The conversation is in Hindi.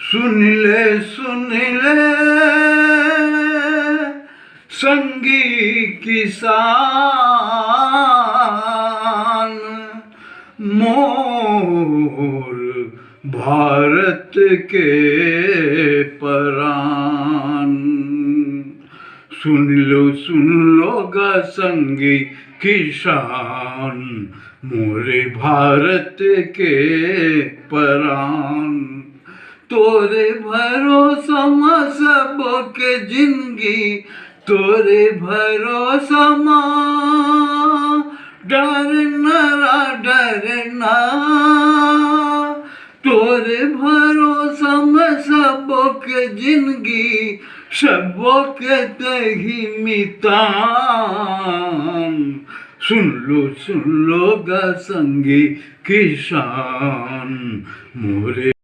सुन ले संगी किसान, मोर भारत के प्राण। सुन लो गा संगी किसान, मोरे भारत के प्राण। तोरे भरोसा मा सबके जिंदगी, तोरे भरोसा मा डरना डरना। तोरे भरोसा में सबके जिंदगी, सबके तही मितान। सुन लो गा संगी किसान, मोरे